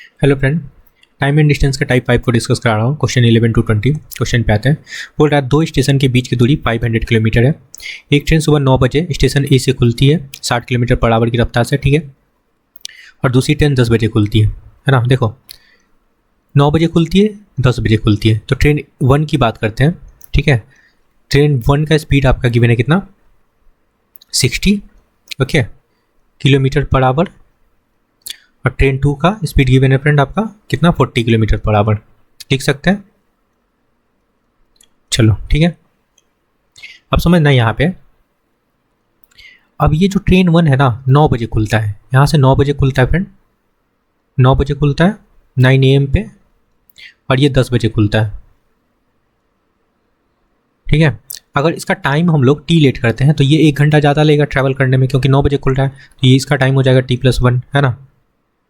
Hello friend, time and distance का type 5 को discuss करा रहा हूँ। क्वेश्चन 11 टू 20 क्वेश्चन पे आते हैं। बोल रहा है दो स्टेशन के बीच की दूरी 500 किलोमीटर है। एक ट्रेन सुबह 9 बजे स्टेशन ए से खुलती है 60 किलोमीटर पर आवर की रफ्तार से, ठीक है, और दूसरी ट्रेन 10 बजे खुलती है ना। देखो 9 बजे खुलती है, 10 बजे खुलती है, तो ट्रेन 1 की बात करते हैं, ठीक है। ट्रेन 1 का स्पीड आपका गिवन है कितना, 60 ओके किलोमीटर पर आवर, और ट्रेन 2 का स्पीड गिवन है फ्रेंड आपका कितना, 40 किलोमीटर पर आवर। लिख सकते हैं, चलो ठीक है। अब समझना यहाँ पे, अब ये जो ट्रेन 1 है ना 9 बजे खुलता है, यहाँ से 9 बजे खुलता है फ्रेंड, 9 बजे खुलता है 9 AM पे, और ये 10 बजे खुलता है, ठीक है। अगर इसका टाइम हम लोग टी लेट करते हैं तो ये 1 घंटा ज़्यादा लेगा ट्रैवल करने में, क्योंकि 9 बजे खुल रहा है, तो ये इसका टाइम हो जाएगा T+1, है ना,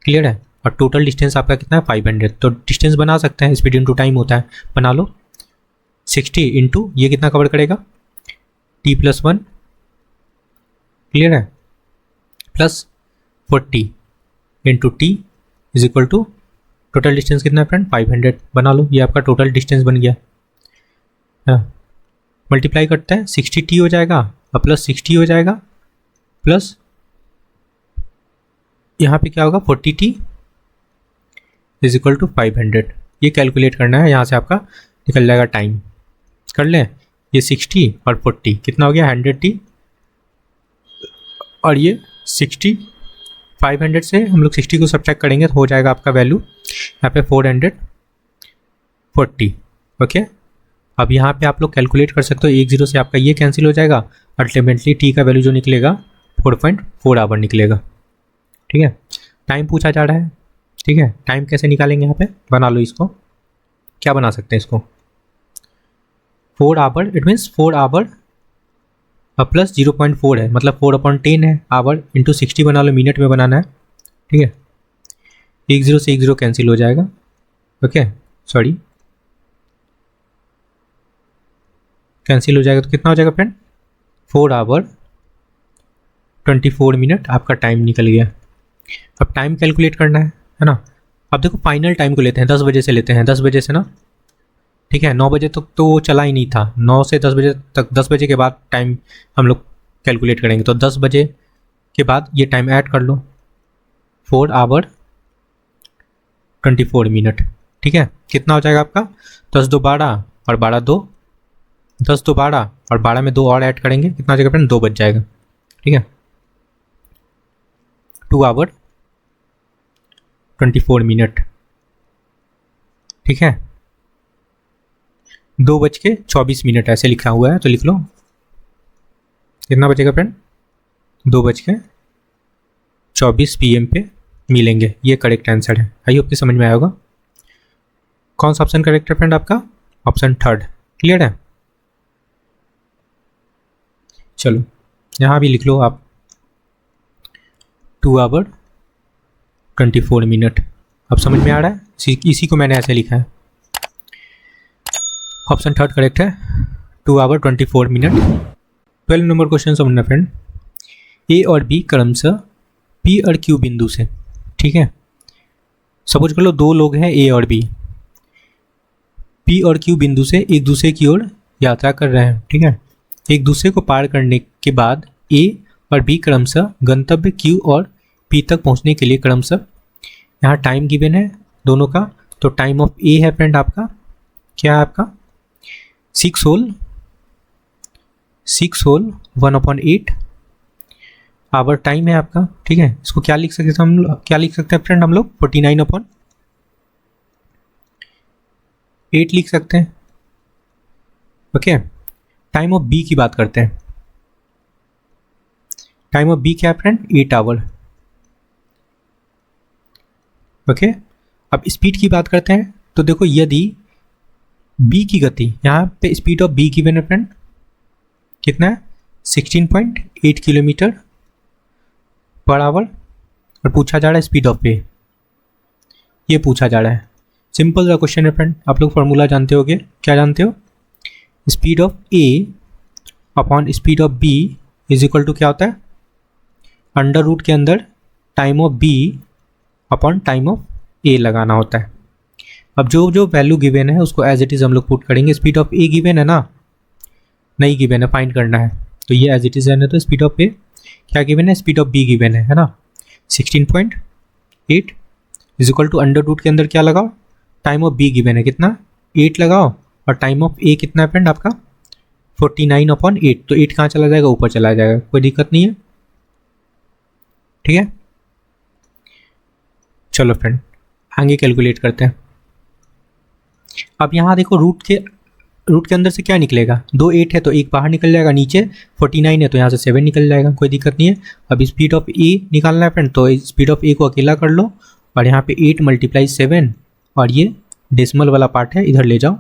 क्लियर है। और टोटल डिस्टेंस आपका कितना है 500, तो डिस्टेंस बना सकते हैं, स्पीड इंटू टाइम होता है, बना लो। 60 इंटू ये कितना कवर करेगा, T+1, क्लियर है, plus 40 into T is equal to total distance कितना है फ्रेंड 500, बना लो। ये आपका टोटल डिस्टेंस बन गया, मल्टीप्लाई करते हैं 60T हो जाएगा और प्लस 60 हो जाएगा, प्लस यहाँ पे क्या होगा 40T इज इक्वल टू 500। ये कैलकुलेट करना है, यहाँ से आपका निकल जाएगा टाइम, कर लें। ये 60 और 40 कितना हो गया 100T, और ये 60, 500 से हम लोग 60 को सब्ट्रैक्ट करेंगे तो हो जाएगा आपका वैल्यू यहाँ पे 440, ओके। अब यहाँ पे आप लोग कैलकुलेट कर सकते हो, 10 से आपका ये कैंसिल हो जाएगा, अल्टीमेटली टी का वैल्यू जो निकलेगा 4.4 आवर निकलेगा, ठीक है। टाइम पूछा जा रहा है, ठीक है। टाइम कैसे निकालेंगे यहाँ पे, बना लो इसको, क्या बना सकते हैं इसको, 4 hour, it means 4 hour plus 0.4 है, मतलब 4/10 है आवर, इंटू 60 बना लो, मिनट में बनाना है, ठीक है। 10 से 10 कैंसिल हो जाएगा, ओके, सॉरी कैंसिल हो जाएगा, तो कितना हो जाएगा फ्रेंड 4 आवर 24 मिनट आपका टाइम निकल गया। अब टाइम कैलकुलेट करना है ना। अब देखो फाइनल टाइम को लेते हैं, 10 बजे से लेते हैं, 10 बजे से ना, ठीक है। 9 बजे तक तो वो चला ही नहीं था, 9 से 10 बजे तक, 10 बजे के बाद टाइम हम लोग कैलकुलेट करेंगे, तो 10 बजे के बाद ये टाइम ऐड कर लो, 4 आवर 24 मिनट, ठीक है। कितना हो जाएगा आपका 10 2 12 और 12 2, 10 2 12 और 12 में 2 और ऐड करेंगे, कितना हो जाएगा फ्रेंड 2 बच जाएगा, ठीक है। 2 आवर 24 मिनट, ठीक है। 2:24 ऐसे लिखा हुआ है, तो लिख लो कितना बचेगा फ्रेंड 2:24 PM पे मिलेंगे। ये करेक्ट आंसर है, आई होप कि समझ में आया होगा। कौन सा ऑप्शन करेक्ट है फ्रेंड आपका, ऑप्शन 3, क्लियर है। चलो यहाँ भी लिख लो आप 2 आवर 24 मिनट। अब समझ में आ रहा है, इसी को मैंने ऐसे लिखा है, ऑप्शन 3 करेक्ट है, 2 आवर 24 मिनट। 12 नंबर क्वेश्चन समझना फ्रेंड, ए और बी क्रमशः पी और क्यू बिंदु से, ठीक है। सपोज कर लो 2 लोग हैं ए और बी, पी और क्यू बिंदु से एक दूसरे की ओर यात्रा कर रहे हैं, ठीक है। एक दूसरे को पार करने के बाद ए और बी क्रमशः गंतव्य क्यू और पी तक पहुंचने के लिए क्रमशः, यहाँ टाइम गिवन है दोनों का, तो टाइम ऑफ ए है फ्रेंड आपका क्या है, आपका 6 होल 1/8 आवर टाइम है आपका, ठीक है। इसको क्या लिख सकते हैं हम, क्या लिख सकते हैं फ्रेंड हम लोग 49/8 लिख सकते हैं, ओके। टाइम ऑफ बी की बात करते हैं, टाइम ऑफ बी क्या है फ्रेंड 8 आवर, ओके। अब स्पीड की बात करते हैं, तो देखो यदि बी की गति, यहाँ पे स्पीड ऑफ बी की मैंने फ्रेंड कितना है 16.8 किलोमीटर पर आवर, और पूछा जा रहा है स्पीड ऑफ ए, ये पूछा जा रहा है। सिंपल सा क्वेश्चन है फ्रेंड, आप लोग फॉर्मूला जानते होगे, क्या जानते हो, speed of A upon speed of B is equal to क्या होता है, अंडर रूट के अंदर time of B upon time of A लगाना होता है। अब जो जो वैल्यू गिवन है उसको एज इट इज़ हम लोग पुट करेंगे। स्पीड ऑफ ए गिवन है ना, नहीं गिवन है, फाइंड करना है, तो ये एज इट इज़ है। तो स्पीड ऑफ ए क्या गिवन है, स्पीड ऑफ बी गिवन है ना, 16.8 is equal to under root के अंदर क्या लगाओ, टाइम ऑफ बी गिवन है कितना 8 लगाओ, और टाइम ऑफ ए कितना है फ्रेंड आपका 49/8। तो 8 कहाँ चला जाएगा, ऊपर चला जाएगा, कोई दिक्कत नहीं है, ठीक है। चलो फ्रेंड आगे कैलकुलेट करते हैं। अब यहाँ देखो रूट के अंदर से क्या निकलेगा, 2 8 है तो एक बाहर निकल जाएगा, नीचे 49 है तो यहाँ से 7 निकल जाएगा, कोई दिक्कत नहीं है। अब स्पीड ऑफ ए निकालना है फ्रेंड, तो स्पीड ऑफ ए को अकेला कर लो, और यहाँ पे 8 × 7, और ये डेसिमल वाला पार्ट है इधर ले जाओ,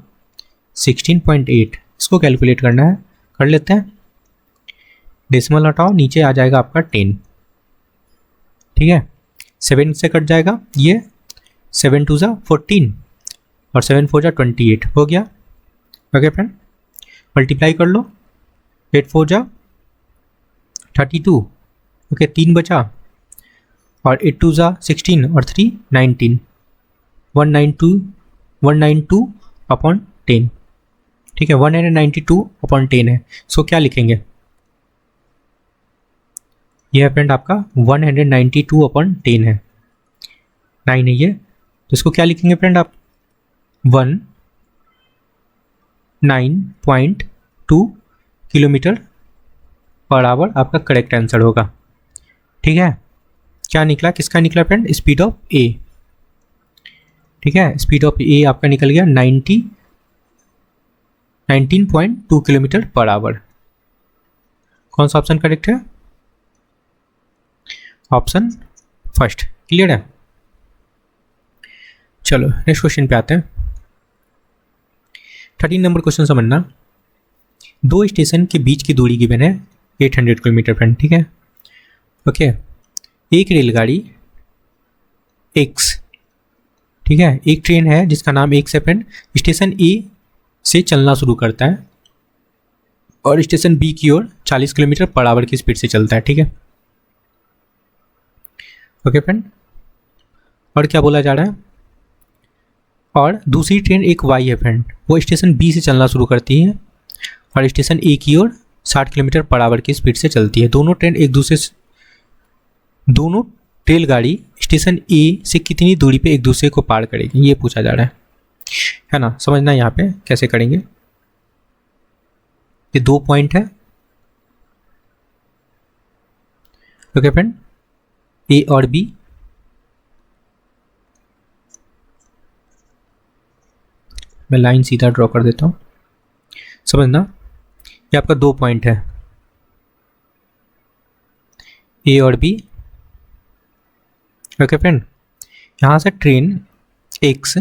16.8 इसको कैलकुलेट करना है, कर लेते हैं। डेसिमल हटाओ, नीचे आ जाएगा आपका 10, ठीक है। 7 से कट जाएगा ये, 7 2 = 14 और 7 4 = 28 हो गया। ओके फ्रेंड, मल्टीप्लाई कर लो, 8 4 = 32, ओके 3 बचा, और 8 2 = 16 और 3 19, 192/10, ठीक है, 192/10 है। सो क्या लिखेंगे, ये है फ्रेंड आपका 192/10 है, 9 है ये, तो इसको क्या लिखेंगे फ्रेंड आप 19.2 किलोमीटर पर आवर आपका करेक्ट आंसर होगा, ठीक है। क्या निकला, किसका निकला फ्रेंड, स्पीड ऑफ ए, ठीक है। स्पीड ऑफ ए आपका निकल गया 19.2 किलोमीटर पर आवर। कौन सा ऑप्शन करेक्ट है, ऑप्शन फर्स्ट, क्लियर है। चलो नेक्स्ट क्वेश्चन पे आते हैं। 13 नंबर क्वेश्चन समझना, 2 स्टेशन के बीच की दूरी गिवन है 800 किलोमीटर फ्रेंड, ठीक है। ओके, एक रेलगाड़ी एक्स, ठीक है, एक ट्रेन है जिसका नाम एक्स है फ्रेंड, स्टेशन ए से चलना शुरू करता है और स्टेशन बी की ओर 40 किलोमीटर पर आवर की स्पीड से चलता है, ठीक है। ओके फ्रेंड, और क्या बोला जा रहा है, और दूसरी ट्रेन एक वाई है फ्रेंड, वो स्टेशन बी से चलना शुरू करती है और स्टेशन ए की ओर 60 किलोमीटर पर आवर की स्पीड से चलती है। दोनों रेलगाड़ी स्टेशन ए से कितनी दूरी पे एक दूसरे को पार करेगी, ये पूछा जा रहा है ना। समझना यहाँ पे कैसे करेंगे, ये 2 पॉइंट है, ओके फ्रेंड, ए और बी, मैं लाइन सीधा ड्रॉ कर देता हूँ, समझना, ये आपका 2 पॉइंट है, ए और बी, ओके फ्रेंड। यहाँ से ट्रेन एक्स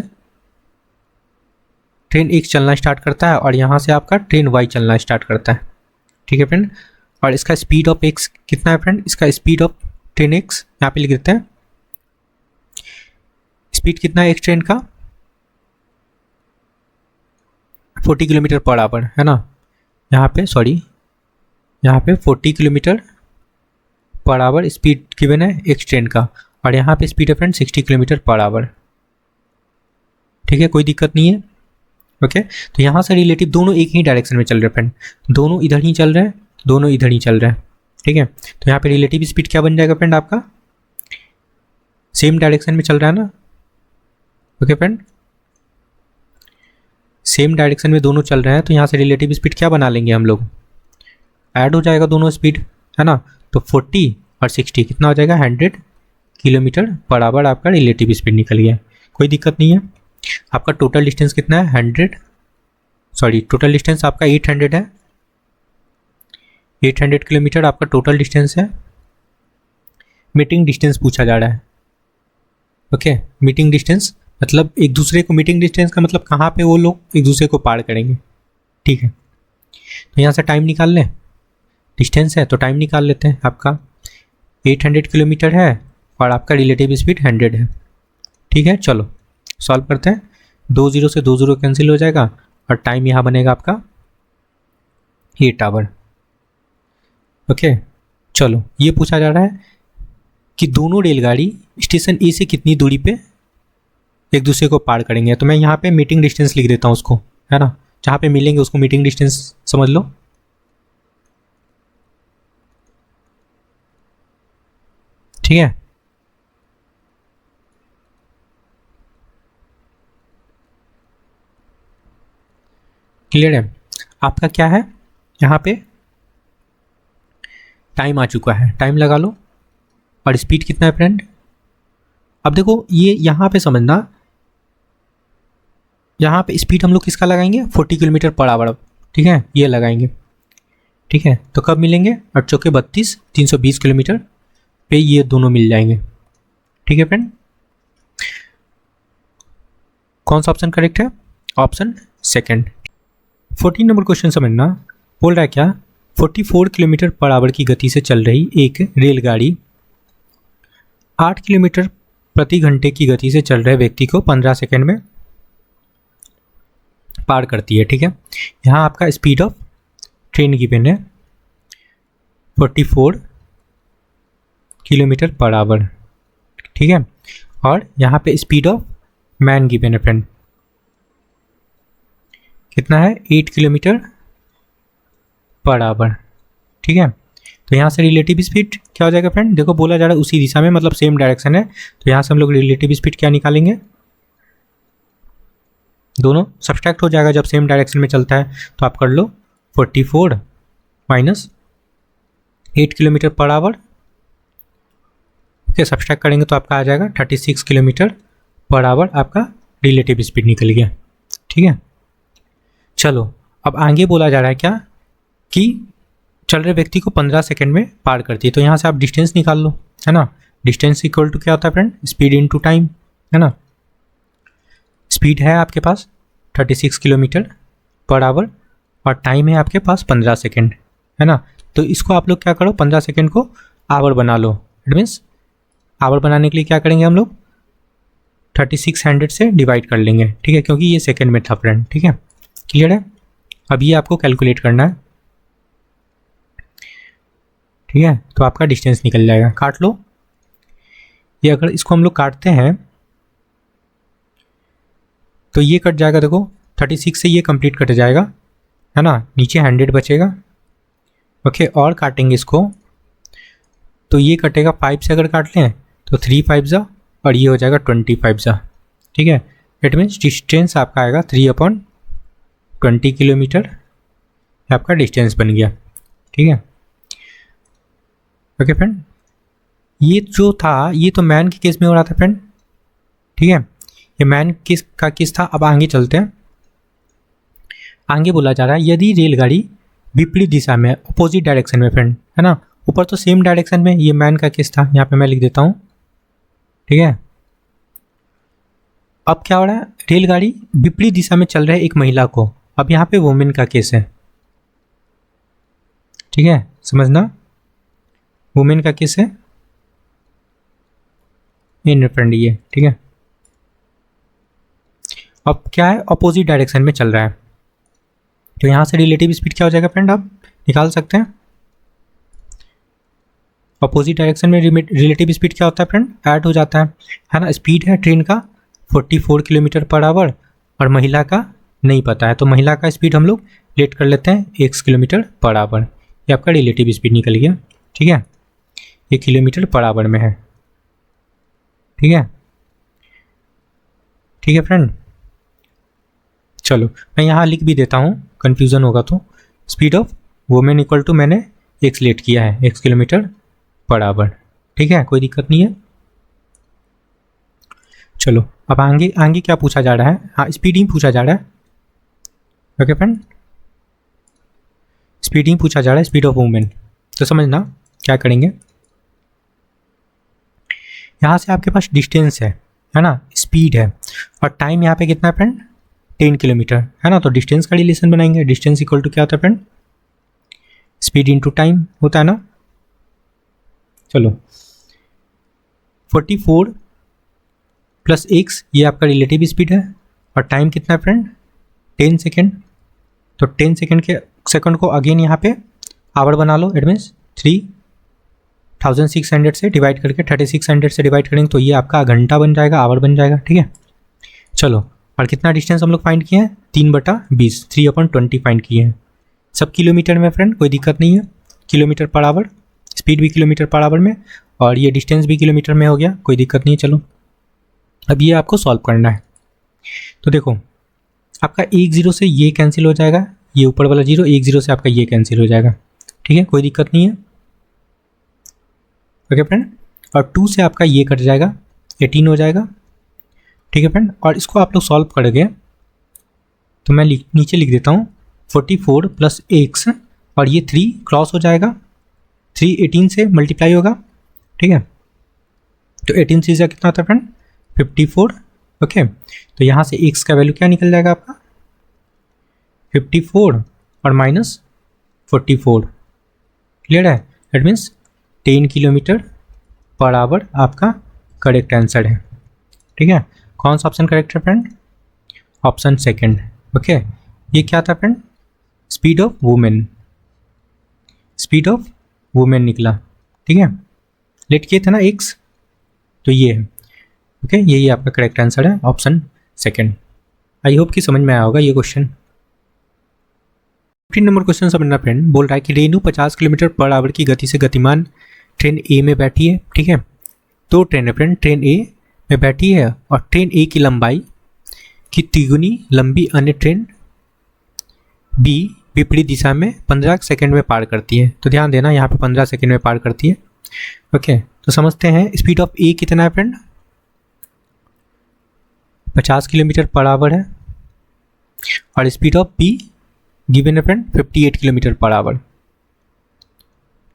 चलना स्टार्ट करता है और यहाँ से आपका ट्रेन वाई चलना स्टार्ट करता है, ठीक है फ्रेंड। और इसका स्पीड ऑफ एक्स कितना है फ्रेंड, इसका स्पीड ऑफ ट्रेन एक्स यहाँ पे लिख देते हैं, स्पीड कितना है एक्स ट्रेन का 40 किलोमीटर पर आवर है ना, यहाँ पे 40 kilometre per hour speed given है एक्स ट्रेन का, और यहाँ पे स्पीड है फ्रेंड 60 किलोमीटर पर आवर, ठीक है, कोई दिक्कत नहीं है। ओके, तो यहाँ से रिलेटिव दोनों एक ही डायरेक्शन में चल रहे हैं फ्रेंड, दोनों इधर ही चल रहे हैं, दोनों इधर ही चल रहे हैं, ठीक है। तो यहाँ पे रिलेटिव स्पीड क्या बन जाएगा फ्रेंड आपका, सेम डायरेक्शन में चल रहा है ना, ओके फ्रेंड, सेम डायरेक्शन में दोनों चल रहे हैं, तो यहाँ से रिलेटिव स्पीड क्या बना लेंगे हम लोग, ऐड हो जाएगा दोनों स्पीड, है ना। तो 40 और 60 कितना हो जाएगा 100 किलोमीटर पर आवर आपका रिलेटिव स्पीड निकल गया, कोई दिक्कत नहीं है। आपका टोटल डिस्टेंस कितना है टोटल डिस्टेंस आपका 800 है, 800 किलोमीटर आपका टोटल डिस्टेंस है। मीटिंग डिस्टेंस पूछा जा रहा है, ओके, मीटिंग डिस्टेंस मतलब एक दूसरे को, मीटिंग डिस्टेंस का मतलब कहाँ पे वो लोग एक दूसरे को पार करेंगे, ठीक है। तो यहाँ से टाइम निकाल लें, डिस्टेंस है तो टाइम निकाल लेते हैं। आपका 800 किलोमीटर है और आपका रिलेटिव स्पीड 100 है, ठीक है। चलो सॉल्व करते हैं, 2 0 से 2 0 कैंसिल हो जाएगा और टाइम यहाँ बनेगा आपका 8 आवर, ओके। चलो ये पूछा जा रहा है कि दोनों रेलगाड़ी स्टेशन ए से कितनी दूरी पे एक दूसरे को पार करेंगे। तो मैं यहाँ पे मीटिंग डिस्टेंस लिख देता हूँ उसको, है ना, जहाँ पे मिलेंगे उसको मीटिंग डिस्टेंस समझ लो। ठीक है, क्लियर है। आपका क्या है यहाँ पे, टाइम आ चुका है, टाइम लगा लो। और स्पीड कितना है फ्रेंड, अब देखो ये यहाँ पे समझना, यहाँ पे स्पीड हम लोग किसका लगाएंगे, 40 किलोमीटर पर आवर, ठीक है, ये लगाएंगे। ठीक है, तो कब मिलेंगे, 8 चौके 32, 320 किलोमीटर पे ये दोनों मिल जाएंगे। ठीक है फ्रेंड, कौन सा ऑप्शन करेक्ट है, ऑप्शन सेकंड। 14 नंबर क्वेश्चन समझना, बोल रहा है क्या, 44 किलोमीटर पर आवर की गति से चल रही एक रेलगाड़ी 8 किलोमीटर प्रति घंटे की गति से चल रहे व्यक्ति को 15 सेकंड में पार करती है। ठीक है, यहाँ आपका स्पीड ऑफ ट्रेन गिवन है 44 किलोमीटर पर आवर। ठीक है, और यहाँ पे स्पीड ऑफ मैन गिवन है फ्रेंड, कितना है, 8 किलोमीटर पर आवर। ठीक है, तो यहाँ से रिलेटिव स्पीड क्या हो जाएगा फ्रेंड, देखो बोला जा रहा है उसी दिशा में, मतलब सेम डायरेक्शन है, तो यहाँ से हम लोग रिलेटिव स्पीड क्या निकालेंगे, दोनों सब्सट्रैक्ट हो जाएगा जब सेम डायरेक्शन में चलता है। तो आप कर लो 44 minus 8 kilometre per hour, okay, subtract करेंगे तो आपका आ जाएगा 36 किलोमीटर पर आवर, आपका रिलेटिव स्पीड निकल गया। ठीक है, चलो अब आगे बोला जा रहा है क्या, कि चल रहे व्यक्ति को 15 सेकंड में पार करती है। तो यहाँ से आप डिस्टेंस निकाल लो, है ना, डिस्टेंस इक्वल टू क्या होता है फ्रेंड, स्पीड इनटू टाइम, है ना। स्पीड है आपके पास 36 किलोमीटर पर आवर और टाइम है आपके पास 15 सेकंड, है ना। तो इसको आप लोग क्या करो, 15 सेकंड को आवर बना लो। इट मीन्स आवर बनाने के लिए क्या करेंगे हम लोग, 3600 से डिवाइड कर लेंगे। ठीक है, क्योंकि ये सेकंड में था फ्रेंड। ठीक है, क्लियर है। अब ये आपको कैलकुलेट करना है। ठीक है, तो आपका डिस्टेंस निकल जाएगा, काट लो ये। अगर इसको हम लोग काटते हैं तो ये कट जाएगा, देखो 36 से ये कंप्लीट कट जाएगा, है ना, नीचे 100 बचेगा। ओके, और काटेंगे इसको तो ये कटेगा 5 से, अगर काट लें तो 3 5 जा और ये हो जाएगा 25 जा। ठीक है, इट मीन्स डिस्टेंस आपका आएगा 3/20 किलोमीटर, आपका डिस्टेंस बन गया। ठीक है, ओके फ्रेंड, ये जो था ये तो मैन के केस में हो रहा था फ्रेंड। ठीक है, ये मैन किस का केस था। अब आगे चलते हैं, आगे बोला जा रहा है यदि रेलगाड़ी विपरीत दिशा में, अपोजिट डायरेक्शन में फ्रेंड, है ना, ऊपर तो सेम डायरेक्शन में, ये मैन का केस था, यहाँ पे मैं लिख देता हूँ। ठीक है, अब क्या हो रहा है, रेलगाड़ी विपरीत दिशा में चल रहे एक महिला को, अब यहाँ पे वुमेन का केस है। ठीक है, समझना, वुमेन का केस है इन फ्रेंड ये। ठीक है, अब क्या है, अपोजिट डायरेक्शन में चल रहा है, तो यहाँ से रिलेटिव स्पीड क्या हो जाएगा फ्रेंड, आप निकाल सकते हैं। अपोजिट डायरेक्शन में रिलेटिव स्पीड क्या होता है फ्रेंड, ऐड हो जाता है ना। स्पीड है ट्रेन का 44 किलोमीटर पर आवर और महिला का नहीं पता है, तो महिला का स्पीड हम लोग लेट कर लेते हैं 1 किलोमीटर पर आवर, ये आपका रिलेटिव स्पीड निकल गया। ठीक है, ये किलोमीटर पर आवर में है। ठीक है, ठीक है फ्रेंड, चलो मैं यहाँ लिख भी देता हूँ, कन्फ्यूज़न होगा तो। Speed of women equal to मैंने एक्स लेट किया है, 1 किलोमीटर पर आवर। ठीक है, कोई दिक्कत नहीं है। चलो अब आगे आगे क्या पूछा जा रहा है, हाँ स्पीडिंग पूछा जा रहा है। ओके फ्रेंड, स्पीडिंग पूछा जा रहा है, स्पीड ऑफ वुमेन। तो समझना क्या करेंगे, यहाँ से आपके पास डिस्टेंस है ना, स्पीड है और टाइम यहाँ पे कितना है फ्रेंड, 10 किलोमीटर, है ना। तो डिस्टेंस का रिलेशन बनाएंगे, डिस्टेंस इक्वल टू क्या होता है फ्रेंड, स्पीड इनटू टाइम होता है ना। चलो 44 प्लस x ये आपका रिलेटिव स्पीड है और टाइम कितना है फ्रेंड, 10 सेकेंड। तो 10 सेकेंड को अगेन यहाँ पे आवर बना लो। इट मीन्स 3600 से डिवाइड करके 3600 से डिवाइड करेंगे तो ये आपका घंटा बन जाएगा, आवर बन जाएगा। ठीक है, चलो, और कितना डिस्टेंस हम लोग फाइंड किए हैं, 3/20, 3/20 फाइंड किए हैं। सब किलोमीटर में फ्रेंड, कोई दिक्कत नहीं है, किलोमीटर पर आवर, स्पीड भी किलोमीटर पर आवर में, और ये डिस्टेंस भी किलोमीटर में हो गया, कोई दिक्कत नहीं है। चलो अब ये आपको सॉल्व करना है। तो देखो आपका 1 0 से ये कैंसिल हो जाएगा, ये ऊपर वाला 0, 1 0 से आपका ये कैंसिल हो जाएगा, ठीक है, कोई दिक्कत नहीं है। ओके फ्रेंड, और 2 से आपका ये कट जाएगा, 18 हो जाएगा, ठीक है फ्रेंड। और इसको आप लोग सॉल्व करोगे तो मैं नीचे लिख देता हूँ 44 + x, और ये 3 क्रॉस हो जाएगा, 3 18 से मल्टीप्लाई होगा, ठीक है। तो 18 3 से कितना होता है फ्रेंड, 54। ओके, तो यहाँ से x का वैल्यू क्या निकल जाएगा आपका, 54 और -44, क्लियर है। That means 10 kilometre per hour आपका करेक्ट आंसर है, ठीक है। कौन सा ऑप्शन करेक्ट है फ्रेंड, ऑप्शन सेकंड। ओके, ये क्या था friend, speed of women, speed of women निकला, ठीक है। लेट किए थे ना x, तो ये है। ओके, यही आपका करेक्ट आंसर है, ऑप्शन सेकंड। आई होप कि समझ में आया होगा ये क्वेश्चन। 15 नंबर क्वेश्चन समझना फ्रेंड, बोल रहा है कि रेनू 50 किलोमीटर पर आवर की गति से गतिमान ट्रेन ए में बैठी है, ठीक है। दो ट्रेन है फ्रेंड, ट्रेन ए में बैठी है और ट्रेन ए की लंबाई की तिगुनी लंबी अन्य ट्रेन बी विपरीत दिशा में 15 सेकंड में पार करती है। तो ध्यान देना, यहाँ पे 15 सेकंड में पार करती है। ओके, तो समझते हैं स्पीड ऑफ ए कितना है फ्रेंड, 50 किलोमीटर पर आवर है, और स्पीड ऑफ बी गिवन है फ्रेंड 58 किलोमीटर पर आवर,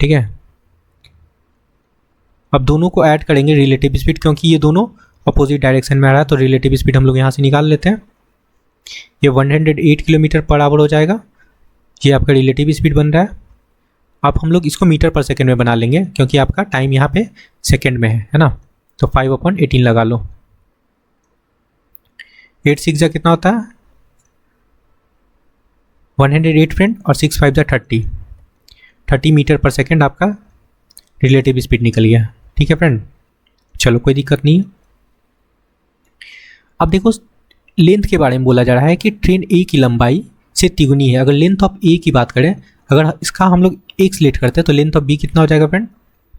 ठीक है। अब दोनों को ऐड करेंगे रिलेटिव स्पीड, क्योंकि ये दोनों अपोजिट डायरेक्शन में आ रहा है, तो रिलेटिव स्पीड हम लोग यहाँ से निकाल लेते हैं। ये 108 किलोमीटर पर आवर हो जाएगा, ये आपका रिलेटिव स्पीड बन रहा है। अब हम लोग इसको मीटर पर सेकेंड में बना लेंगे, क्योंकि आपका टाइम यहाँ पे सेकेंड में है ना। तो 5/18 लगा लो, 8 6 जा कितना होता है 108 फ्रेंड, और 6 5 जा 30 मीटर पर सेकेंड आपका रिलेटिव स्पीड निकल गया, ठीक है फ्रेंड। चलो कोई दिक्कत नहीं है। अब देखो लेंथ के बारे में बोला जा रहा है कि ट्रेन ए की लंबाई से तिगुनी है। अगर लेंथ ऑफ ए की बात करें, अगर इसका हम लोग x लेट करते हैं तो लेंथ ऑफ बी कितना हो जाएगा फ्रेंड,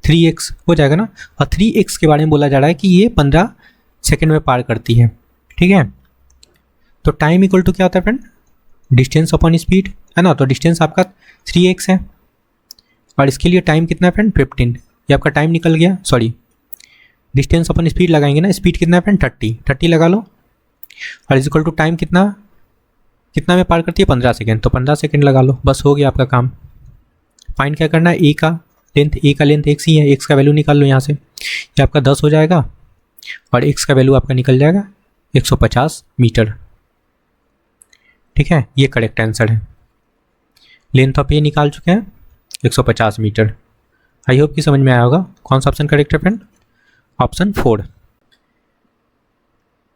3x हो जाएगा ना। और 3x के बारे में बोला जा रहा है कि ये 15 सेकेंड में पार करती है, ठीक है। तो टाइम इक्वल टू क्या होता है फ्रेंड, डिस्टेंस अपॉन स्पीड, है ना। तो डिस्टेंस आपका 3x है, और इसके लिए टाइम कितना है फ्रेंड 15, ये आपका टाइम निकल गया। सॉरी, डिस्टेंस अपन स्पीड लगाएंगे ना, स्पीड कितना है फ्रेंड 30 लगा लो, और इज इक्वल टू टाइम कितना में पार करती है 15 सेकेंड, तो 15 सेकेंड लगा लो, बस हो गया आपका काम। फाइंड क्या करना है, ए का लेंथ x ही है, x का वैल्यू निकाल लो यहाँ से, ये आपका 10 हो जाएगा, और x का वैल्यू आपका निकल जाएगा 150 मीटर, ठीक है। ये करेक्ट आंसर है, लेंथ ऑफ ए निकाल चुके हैं 150 मीटर। आई होप कि समझ में आया होगा। कौन सा ऑप्शन करेक्ट है फ्रेंड, ऑप्शन 4।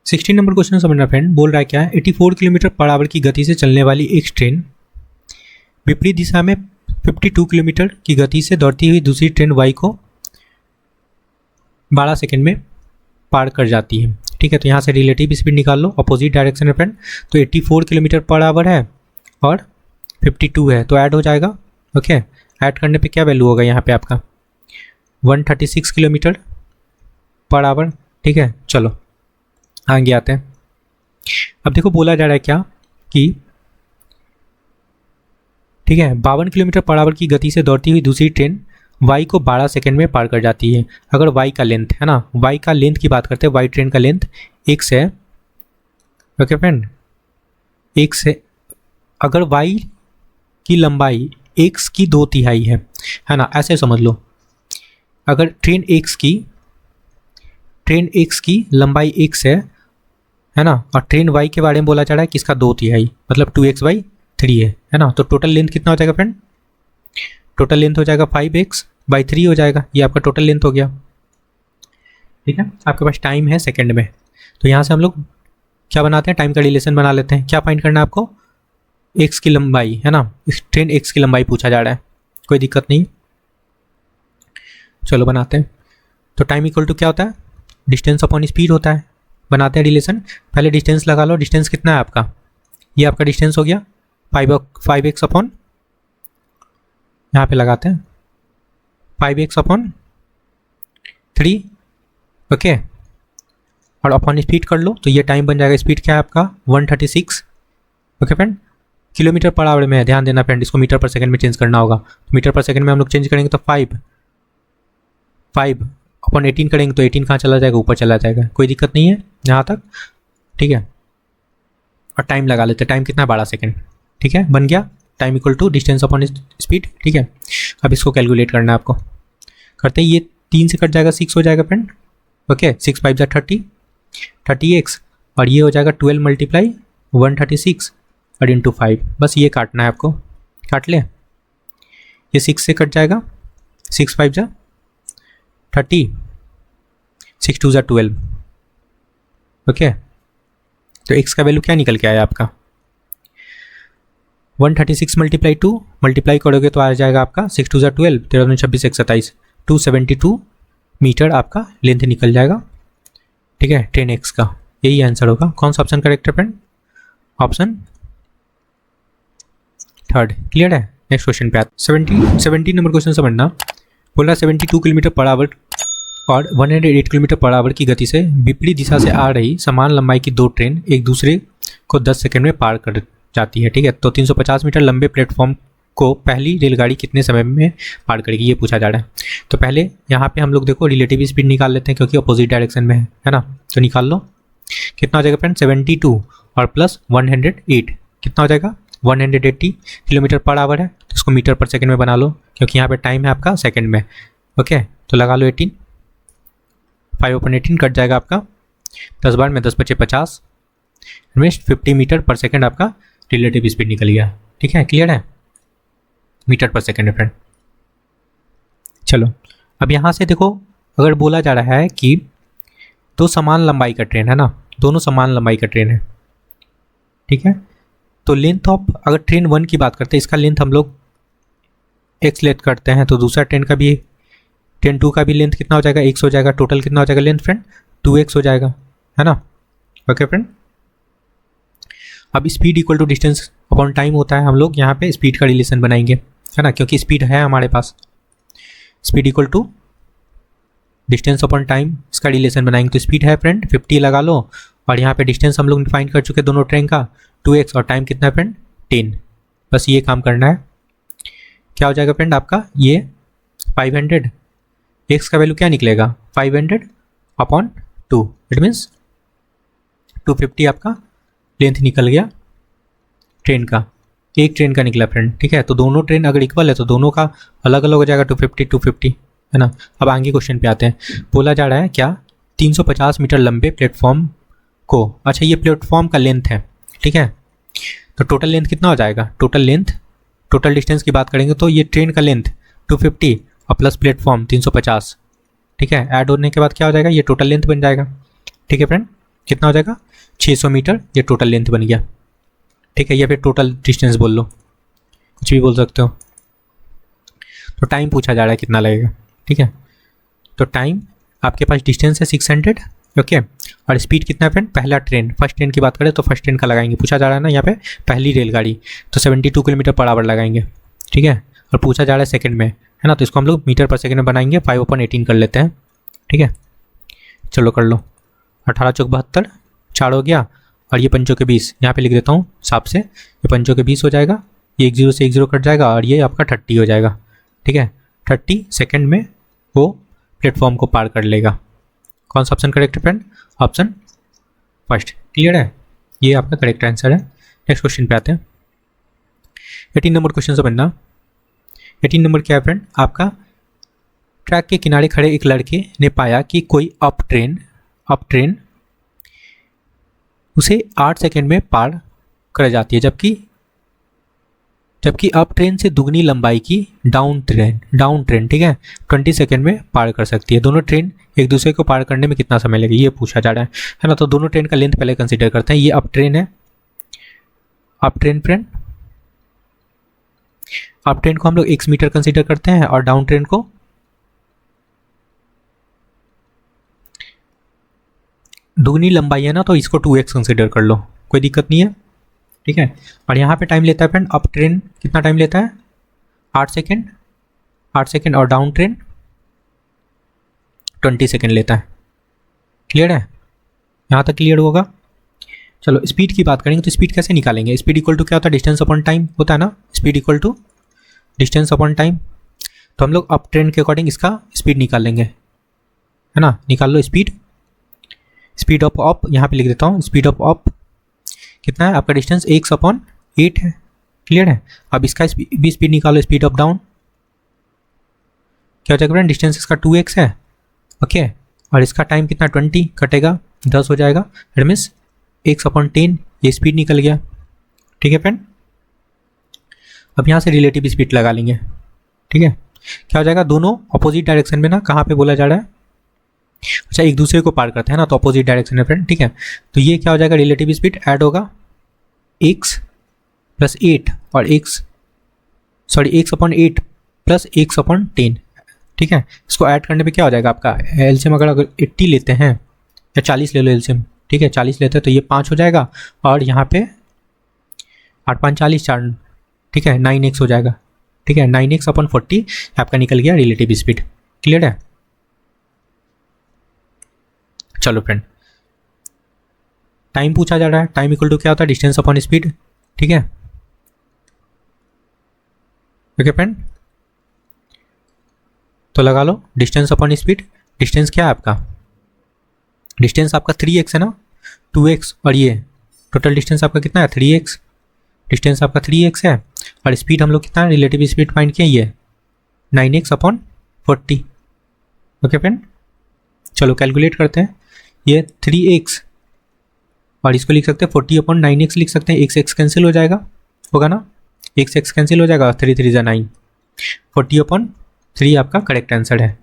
16 नंबर क्वेश्चन समझना फ्रेंड, बोल रहा है क्या है 84 किलोमीटर पर आवर की गति से चलने वाली एक ट्रेन विपरीत दिशा में 52 किलोमीटर की गति से दौड़ती हुई दूसरी ट्रेन वाई को 12 सेकंड में पार कर जाती है, ठीक है। तो यहाँ से रिलेटिव स्पीड निकाल लो, अपोजिट डायरेक्शन में फ्रेंड। तो 84 किलोमीटर पर आवर है और 52 है, तो ऐड हो जाएगा। ओके, ऐड करने पे क्या वैल्यू होगा यहाँ पे आपका 136 किलोमीटर पर आवर, ठीक है। चलो आगे आते हैं। अब देखो बोला जा रहा है क्या कि ठीक है 52 किलोमीटर पर आवर की गति से दौड़ती हुई दूसरी ट्रेन वाई को 12 सेकंड में पार कर जाती है। अगर वाई का लेंथ है ना, वाई का लेंथ की बात करते हैं, वाई ट्रेन का लेंथ x है, ओके फ्रेंड, x है। अगर वाई की लंबाई x की 2/3 है ना, ऐसे समझ लो। अगर ट्रेन x की लंबाई x है ना, और ट्रेन y के बारे में बोला जा रहा है कि इसका 2/3 मतलब 2x/3 है ना। तो टोटल लेंथ कितना हो जाएगा फ्रेंड, टोटल लेंथ हो जाएगा 5x/3 हो जाएगा, ये आपका टोटल लेंथ हो गया, ठीक है। आपके पास टाइम है सेकंड में, तो यहाँ से हम लोग क्या बनाते हैं, टाइम का रिलेशन बना लेते हैं। क्या फाइंड करना है आपको, x की लंबाई है ना, इस ट्रेन x की लंबाई पूछा जा रहा है, कोई दिक्कत नहीं। चलो बनाते हैं। तो टाइम इक्वल टू क्या होता है, डिस्टेंस अपॉन स्पीड होता है, बनाते हैं रिलेशन। पहले डिस्टेंस लगा लो, डिस्टेंस कितना है आपका, ये आपका डिस्टेंस हो गया 5x अपॉन, यहाँ पे लगाते हैं 5x अपॉन 3, ओके, और अपॉन स्पीड कर लो तो ये टाइम बन जाएगा। स्पीड क्या है आपका 136, okay friend, kilometre per hour में है, ध्यान देना फ्रेंड, इसको मीटर पर सेकंड में चेंज करना होगा। तो मीटर पर सेकंड में हम लोग चेंज करेंगे तो 5 अपॉन 18 करेंगे तो 18 कहाँ चला जाएगा, ऊपर चला जाएगा, कोई दिक्कत नहीं है यहाँ तक, ठीक है। और टाइम लगा लेते हैं, टाइम कितना है 12 सेकेंड, ठीक है, बन गया time equal to distance upon speed, ठीक है। अब इसको कैलकुलेट करना है आपको, करते ही ये 3 से कट जाएगा 6 हो जाएगा फ्रेंड, ओके, 6 5 30x, और ये हो जाएगा 12 मल्टीप्लाई 136 और इंटू 5, बस ये काटना है आपको, काट ले, ये 6 से कट जाएगा, 6 5 30, 6 2 12, ओके। तो x का वैल्यू क्या निकल के आया आपका 136 मल्टीप्लाई 2 मल्टीप्लाई करोगे तो आ जाएगा आपका 6 2 12, 13 26 127, 272 मीटर आपका लेंथ निकल जाएगा, ठीक है, 10x का, यही आंसर होगा। कौन सा ऑप्शन करेक्ट है फ्रेंड, ऑप्शन थर्ड, क्लियर है। नेक्स्ट क्वेश्चन पे आते 17 नंबर क्वेश्चन समझना, बोल रहा 72 किलोमीटर पर आवर और 108 किलोमीटर पर आवर की गति से विपरीत दिशा से आ रही समान लंबाई की दो ट्रेन एक दूसरे को 10 सेकंड में पार कर जाती है, ठीक है। तो 350 मीटर लंबे प्लेटफॉर्म को पहली रेलगाड़ी कितने समय में पार करेगी, ये पूछा जा रहा है। तो पहले यहाँ पे हम लोग देखो रिलेटिव स्पीड निकाल लेते हैं क्योंकि अपोजिट डायरेक्शन में है ना, तो निकाल लो, कितना हो जाएगा फ्रेंड 72 और प्लस 108 कितना हो जाएगा 180 किलोमीटर पर आवर है, तो इसको मीटर पर सेकंड में बना लो क्योंकि यहाँ पे टाइम है आपका सेकंड में, ओके। तो लगा लो 18, 5 अपॉन 18 कट जाएगा आपका 10 बार में 10 बचे 50, 50 मीटर पर सेकंड आपका रिलेटिव स्पीड निकल गया, ठीक है, क्लियर है, मीटर पर सेकंड है फ्रेंड। चलो अब यहाँ से देखो, अगर बोला जा रहा है कि दो समान लंबाई का ट्रेन है ना, दोनों समान लंबाई का ट्रेन है, ठीक है, तो लेंथ ऑफ, अगर ट्रेन 1 की बात करते हैं इसका लेंथ हम लोग x लेट करते हैं, तो दूसरा ट्रेन का भी, ट्रेन 2 का भी लेंथ कितना हो जाएगा x हो जाएगा, टोटल कितना हो जाएगा लेंथ फ्रेंड 2x हो जाएगा, है ना, ओके फ्रेंड। अब speed equal to distance upon time होता है, हम लोग यहाँ पे स्पीड का रिलेशन बनाएंगे, है ना, क्योंकि स्पीड है हमारे पास, speed equal to distance upon time, इसका रिलेशन बनाएंगे। तो स्पीड है फ्रेंड 50 लगा लो, और यहाँ पे डिस्टेंस हम लोग डिफाइन कर चुके दोनों ट्रेन का 2x, और टाइम कितना है फ्रेंड 10, बस ये काम करना है। क्या हो जाएगा फ्रेंड आपका ये 500, x का वैल्यू क्या निकलेगा 500 अपॉन 2, इट मीन्स 250 आपका लेंथ निकल गया ट्रेन का, एक ट्रेन का निकला फ्रेंड, ठीक है। तो दोनों ट्रेन अगर इक्वल है तो दोनों का अलग अलग हो जाएगा 250 है ना। अब आगे क्वेश्चन पे आते हैं, बोला जा रहा है क्या 350 मीटर लंबे प्लेटफॉर्म को, अच्छा ये प्लेटफॉर्म का लेंथ है, ठीक है, तो टोटल लेंथ कितना हो जाएगा, टोटल लेंथ, टोटल डिस्टेंस की बात करेंगे तो ये ट्रेन का लेंथ 250 और प्लस प्लेटफॉर्म 350, ठीक है, ऐड होने के बाद क्या हो जाएगा ये टोटल लेंथ बन जाएगा, ठीक है फ्रेंड, कितना हो जाएगा 600 मीटर, ये टोटल लेंथ बन गया, ठीक है, या फिर टोटल डिस्टेंस बोल लो, कुछ भी बोल सकते हो। तो टाइम पूछा जा रहा है कितना लगेगा, ठीक है, तो टाइम आपके पास डिस्टेंस है 600, ओके, और स्पीड कितना है फ्रेंड, पहला ट्रेन, फर्स्ट ट्रेन की बात करें तो फर्स्ट ट्रेन का लगाएंगे, पूछा जा रहा है ना यहाँ पे पहली रेलगाड़ी, तो 72 किलोमीटर पर आवर लगाएंगे, ठीक है, और पूछा जा रहा है सेकंड में, है ना, तो इसको हम लोग मीटर पर सेकंड में बनाएंगे, 5 अपॉन 18 कर लेते हैं, ठीक है, चलो कर लो, 18 चौक 72, 4 हो गया, और ये 5 के 20, यहाँ पे लिख देता हूँ साफ से, ये 5 के 20 हो जाएगा, ये 1 0 से 1 0 कट जाएगा, और ये आपका 30 हो जाएगा, ठीक है, 30 सेकेंड में वो प्लेटफॉर्म को पार कर लेगा। कौन सा ऑप्शन करेक्ट है फ्रेंड, ऑप्शन फर्स्ट, क्लियर है, ये आपका करेक्ट आंसर है। नेक्स्ट क्वेश्चन पे आते हैं, 18 नंबर क्वेश्चन से बनना, 18 नंबर क्या है फ्रेंड आपका, ट्रैक के किनारे खड़े एक लड़के ने पाया कि कोई अप ट्रेन उसे 8 सेकेंड में पार कर जाती है, जबकि अप ट्रेन से दुगनी लंबाई की डाउन ट्रेन, ठीक है, 20 सेकेंड में पार कर सकती है। दोनों ट्रेन एक दूसरे को पार करने में कितना समय लगेगा ये पूछा जा रहा है ना। तो दोनों ट्रेन का लेंथ पहले कंसीडर करते हैं, ये अप ट्रेन है, up train friend, up train को हम लोग x मीटर कंसीडर करते हैं और डाउन ट्रेन को दुगनी लंबाई है ना, तो इसको 2x कंसिडर कर लो, कोई दिक्कत नहीं है, ठीक है। और यहाँ पे टाइम लेता है फ्रेंड, अप ट्रेन कितना टाइम लेता है, 8 सेकेंड, 8 सेकेंड, और डाउन ट्रेन 20 सेकेंड लेता है। क्लियर है, यहाँ तक क्लियर होगा। चलो स्पीड की बात करेंगे, तो स्पीड कैसे निकालेंगे, स्पीड इक्वल टू क्या होता है, डिस्टेंस अपॉन टाइम होता है ना, speed equal to distance upon time. तो हम लोग अप ट्रेंड के अकॉर्डिंग इसका स्पीड निकाल लेंगे, है ना। निकाल लो स्पीड, स्पीड ऑफ अप यहाँ पे लिख देता हूँ, स्पीड ऑफ अप कितना है आपका, डिस्टेंस 1/8 है। क्लियर है। अब इसका भी स्पीड निकालो, स्पीड ऑफ डाउन क्या हो जाएगा फ्रेंड, डिस्टेंस इसका 2x है, ओके। और इसका टाइम कितना 20 कटेगा 10 हो जाएगा, इट मीन्स 1/10 ये स्पीड निकल गया, ठीक है फ्रेंड। अब यहाँ से रिलेटिव स्पीड लगा लेंगे, ठीक है। क्या हो जाएगा, दोनों अपोजिट डायरेक्शन में ना, कहाँ पे बोला जा रहा है, अच्छा एक दूसरे को पार करते हैं ना, तो अपोजिट डायरेक्शन में फ्रेंड, ठीक है। तो ये क्या हो जाएगा, रिलेटिव स्पीड ऐड होगा x + 8 और x 1/8 + 1/10, ठीक है। इसको ऐड करने पे क्या हो जाएगा आपका एलसीएम, अगर 80 लेते हैं या 40 ले लो एलसीएम, ठीक है, 40 लेते हैं तो ये 5 हो जाएगा, और यहाँ पे 8 5 40 4, ठीक है, 9x हो जाएगा, ठीक है। 9x/40 आपका निकल गया रिलेटिव स्पीड। क्लियर है। चलो फ्रेंड, टाइम पूछा जा रहा है, टाइम इक्वल टू क्या होता है, डिस्टेंस अपॉन स्पीड, ठीक है। ओके फ्रेंड, तो लगा लो डिस्टेंस अपॉन स्पीड। डिस्टेंस क्या है आपका, डिस्टेंस आपका 3x है ना, 2x, और ये टोटल डिस्टेंस आपका कितना है 3x, डिस्टेंस आपका 3x है, और स्पीड हम लोग कितना है, रिलेटिव स्पीड फाइंड किया, ये 9x/40। ओके फ्रेंड, चलो कैलकुलेट करते हैं, ये 3x और इसको लिख सकते हैं 40/9x लिख सकते हैं, x कैंसिल हो जाएगा, होगा ना, x कैंसिल हो जाएगा, 3 3 = 9, 40/3 आपका करेक्ट आंसर है,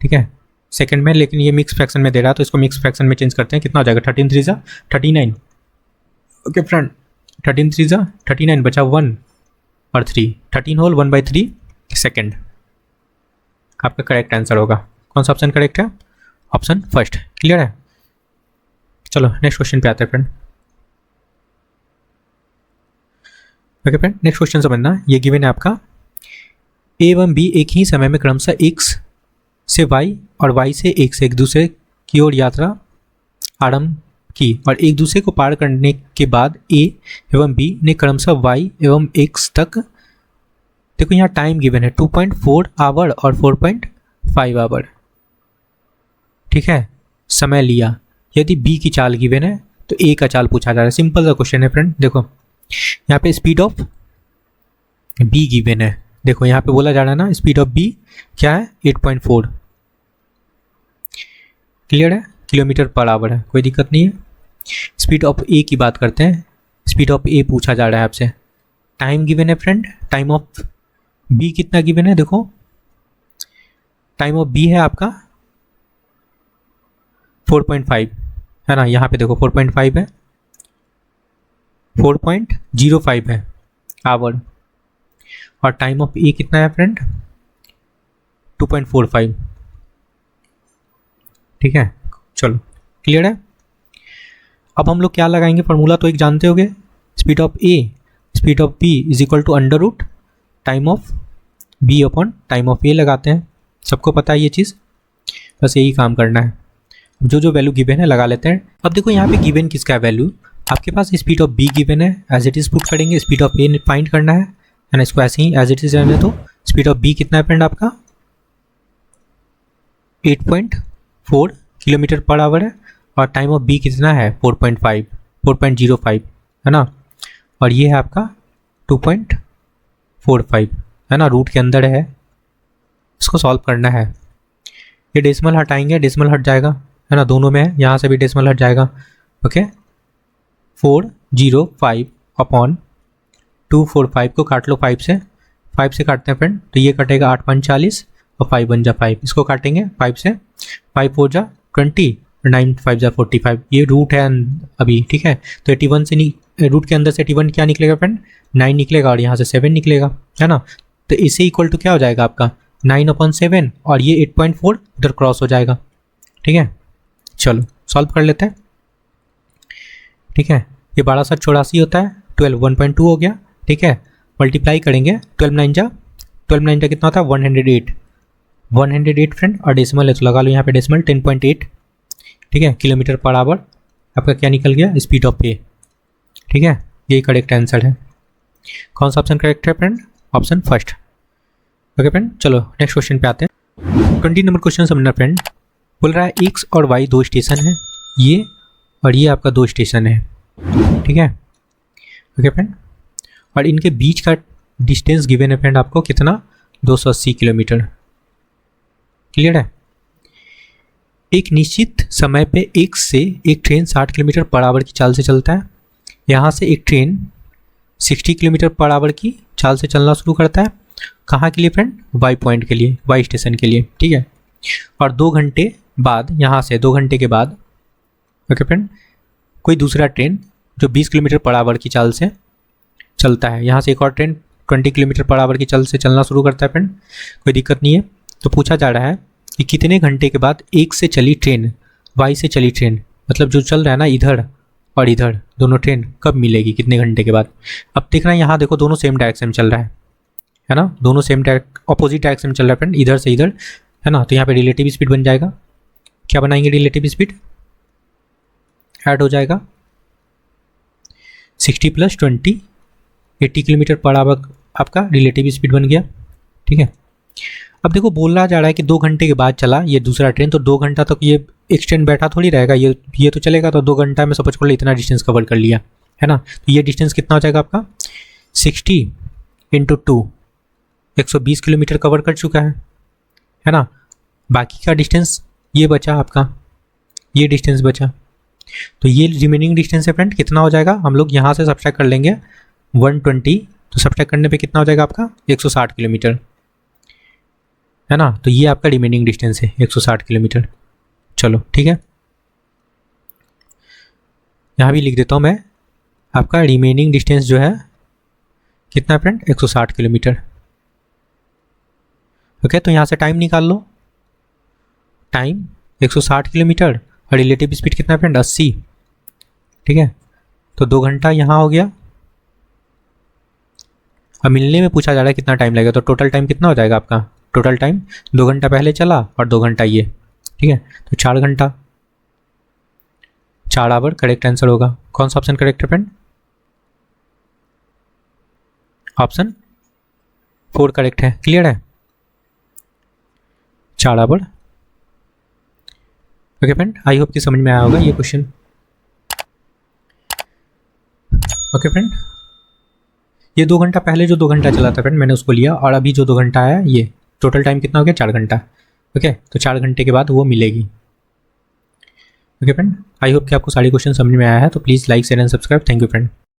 ठीक है। सेकंड में, लेकिन ये मिक्स फ्रैक्शन में दे रहा है, तो इसको मिक्स फ्रैक्शन में चेंज करते हैं, कितना हो जाएगा, 13 3 = 39। ओके फ्रेंड, 13 3 = 39, बचा 1 और 3, 13 होल 1/3 सेकेंड आपका करेक्ट आंसर होगा। कौन सा ऑप्शन करेक्ट है, ऑप्शन फर्स्ट। क्लियर है। चलो नेक्स्ट क्वेश्चन पे आते हैं friend. Okay friend, next question समझना, ये गिवन है आपका ए एवं बी एक ही समय में क्रमशः x से y और y से x एक दूसरे की ओर यात्रा आरंभ की, और एक दूसरे को पार करने के बाद a एवं b ने क्रमशः y एवं x तक, देखो यहाँ टाइम गिवन है 2.4 आवर और 4.5 आवर, ठीक है, समय लिया। यदि b की चाल गिवन है तो a का चाल पूछा जा रहा है। सिंपल सा क्वेश्चन है फ्रेंड। देखो यहाँ पे स्पीड ऑफ b गिवन है, देखो यहाँ पे बोला जा रहा है ना, स्पीड ऑफ b क्या है 8.4, क्लियर है, km/h है, कोई दिक्कत नहीं है। स्पीड ऑफ a की बात करते हैं, स्पीड ऑफ a पूछा जा रहा है आपसे। टाइम गिवन है फ्रेंड, टाइम ऑफ b कितना गिवन है, देखो टाइम ऑफ b है आपका 4.5, है ना, यहाँ पे देखो 4.5 है, 4.05 है आवर, और टाइम ऑफ ए कितना है फ्रेंड 2.45, ठीक है। चलो क्लियर है। अब हम लोग क्या लगाएंगे, फार्मूला तो एक जानते होगे, speed of A speed of B = time of B upon time of A लगाते हैं, सबको पता है ये चीज़, बस यही काम करना है। जो जो वैल्यू गिवन है लगा लेते हैं। अब देखो यहाँ पे गिवन किसका है वैल्यू, आपके पास स्पीड ऑफ बी गिवन है, एज इट इज पुट करेंगे, स्पीड ऑफ ए फाइंड करना है, एंड इसको ऐसे ही एज इट इज रहने दो। स्पीड ऑफ बी कितना है फ्रेंड आपका 8.4 km/h है, और टाइम ऑफ बी कितना है 4.05 है ना, और ये है आपका 2.45 है ना, रूट के अंदर है, इसको सॉल्व करना है। ये डेसिमल हटाएंगे, डेसिमल हट जाएगा, है ना, दोनों में है, यहाँ से भी डेसिमल हट जाएगा, ओके। 405/245 को काट लो 5 से काटते हैं फ्रेंड, तो ये कटेगा 8 5 40 और 5 1 जा 5, इसको काटेंगे 5 से, 5 4 जा 20, 9 5 जा 45, ये रूट है अभी, ठीक है। तो 81 से रूट के अंदर से 81 क्या निकलेगा फ्रेंड 9 निकलेगा, और यहाँ से 7 निकलेगा, है ना। तो इससे इक्वल टू क्या हो जाएगा आपका 9/7, और ये 8.4 उधर क्रॉस हो जाएगा, ठीक है। चलो सॉल्व कर लेते हैं। ठीक है। ये 12/84 होता है, 12 1.2 हो गया, ठीक है। मल्टीप्लाई करेंगे 12 9 कितना होता है 108 फ्रेंड, और डेसिमल है तो लगा लो यहाँ पे डेसिमल 10.8, ठीक है। किलोमीटर पर आवर आपका क्या निकल गया, स्पीड ऑफ ए, ठीक है। यही करेक्ट आंसर है। कौन सा ऑप्शन करेक्ट है friend, option first. Okay friend, चलो नेक्स्ट क्वेश्चन पे आते हैं। 20 नंबर क्वेश्चन समझना फ्रेंड। बोल रहा है एक्स और वाई दो स्टेशन है, ये और ये आपका दो स्टेशन है, ठीक है। ओके फ्रेंड, और इनके बीच का डिस्टेंस गिवन है फ्रेंड आपको कितना, 280 किलोमीटर। क्लियर है। एक निश्चित समय पे एक से एक ट्रेन 60 किलोमीटर पर आवर की चाल से चलता है। यहाँ से एक ट्रेन 60 किलोमीटर पर आवर की चाल से चलना शुरू करता है। कहाँ के लिए फ्रेंड, वाई पॉइंट के लिए, वाई स्टेशन के लिए, ठीक है। और 2 घंटे बाद, यहाँ से 2 घंटे के बाद, ओके फ्रेंड, कोई दूसरा ट्रेन जो 20 किलोमीटर पर आवर की चाल से चलता है, यहाँ से एक और ट्रेन 20 किलोमीटर पर आवर की चाल से चलना शुरू करता है फ्रेंड। कोई दिक्कत नहीं है। तो पूछा जा रहा है कि कितने घंटे के बाद एक से चली ट्रेन, वाई से चली ट्रेन, मतलब जो चल रहा है ना इधर और इधर दोनों ट्रेन, कब मिलेगी, कितने घंटे के बाद। अब देखना यहाँ देखो दोनों सेम डायरेक्शन में चल रहा है ना, दोनों सेम ऑपोजिट डायरेक्शन में चल रहा है फ्रेंड, इधर से इधर, है ना। तो यहाँ पे रिलेटिव स्पीड बन जाएगा। क्या बनाएंगे, रिलेटिव स्पीड ऐड हो जाएगा 60 + 20 80 किलोमीटर पर आवर आपका रिलेटिव स्पीड बन गया, ठीक है। अब देखो बोला जा रहा है कि 2 घंटे के बाद चला ये दूसरा ट्रेन, तो 2 घंटा तक ये एक ट्रेन बैठा थोड़ी रहेगा, ये तो चलेगा। तो 2 घंटा में सपोज कर लो इतना डिस्टेंस कवर कर लिया, है ना। तो ये डिस्टेंस कितना हो जाएगा आपका 60 × 2 120 किलोमीटर कवर कर चुका है ना। बाकी का डिस्टेंस ये बचा आपका, ये डिस्टेंस बचा, तो ये रिमेनिंग डिस्टेंस है फ्रेंड कितना हो जाएगा, हम लोग यहाँ से सब्सट्रैक्ट कर लेंगे 120, तो सब्सट्रैक्ट करने पे कितना हो जाएगा आपका 160 किलोमीटर, है ना। तो ये आपका रिमेनिंग डिस्टेंस है 160 किलोमीटर। चलो ठीक है, यहाँ भी लिख देता हूँ मैं, आपका रिमेनिंग डिस्टेंस जो है कितना फ्रेंड 160 किलोमीटर। ओके, तो यहाँ से टाइम निकाल लो, टाइम 160 किलोमीटर और रिलेटिव स्पीड कितना फ्रेंड 80, ठीक है। तो 2 घंटा यहाँ हो गया। अब मिलने में पूछा जा रहा है कितना टाइम लगेगा, तो टोटल टाइम कितना हो जाएगा आपका, टोटल टाइम 2 घंटा पहले चला और 2 घंटा ये, ठीक है। तो 4 घंटा, 4 आवर करेक्ट आंसर होगा। कौन सा ऑप्शन करेक्ट है फ्रेंड, ऑप्शन 4 करेक्ट है। क्लियर है, 4 hour. Okay friend, I hope कि समझ में आया होगा ये क्वेश्चन। ओके फ्रेंड, ये 2 घंटा पहले जो 2 घंटा चला था फ्रेंड मैंने उसको लिया, और अभी जो 2 घंटा आया ये टोटल टाइम कितना हो गया 4 घंटा। ओके, तो 4 घंटे के बाद वो मिलेगी। ओके फ्रेंड, आई होप कि आपको सारे क्वेश्चन समझ में आया है। तो please like share and subscribe. Thank you friend.